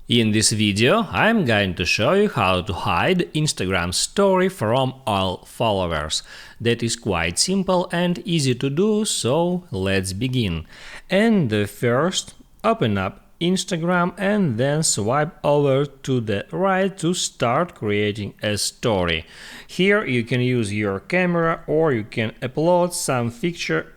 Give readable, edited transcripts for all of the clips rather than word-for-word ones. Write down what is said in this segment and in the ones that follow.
In this video, I'm going to show you how to hide Instagram story from all followers. That is quite simple and easy to do, so let's begin. And first, open up Instagram and then swipe over to the right to start creating a story. Here you can use your camera or you can upload some picture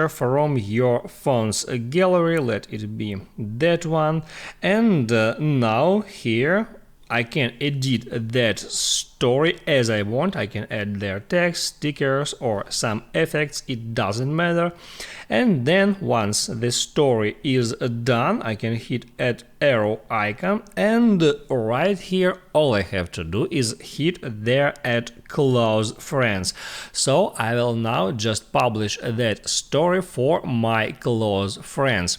from your phone's gallery. Let it be that one. And now here I can edit that story as I want. I can add their text, stickers or some effects, it doesn't matter. And then once the story is done, I can hit add arrow icon, and right here all I have to do is hit there add close friends. So I will now just publish that story for my close friends.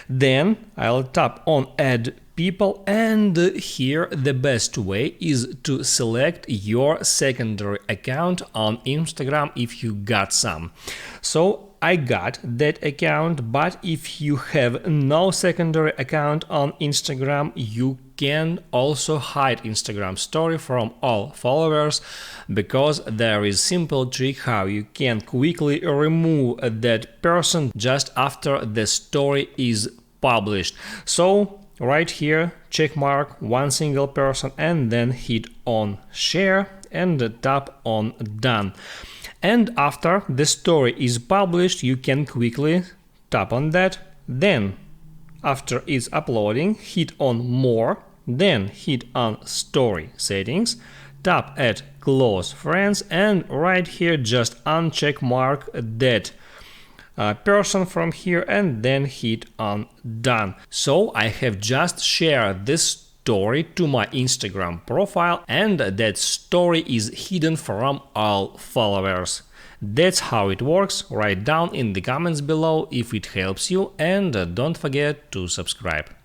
Then I'll tap on add people, and here the best way is to select your secondary account on Instagram if you got some. So I got that account, but if you have no secondary account on Instagram, you can also hide Instagram story from all followers, because there is simple trick how you can quickly remove that person just after the story is published. So right here, check mark one single person and then hit on share and tap on done. And after the story is published, you can quickly tap on that. Then after it's uploading, hit on more, then hit on story settings, tap add close friends, and right here just uncheck mark that person from here and then hit on done. So I have just shared this story to my Instagram profile, and that story is hidden from all followers. That's how it works. Write down in the comments below if it helps you, and don't forget to subscribe.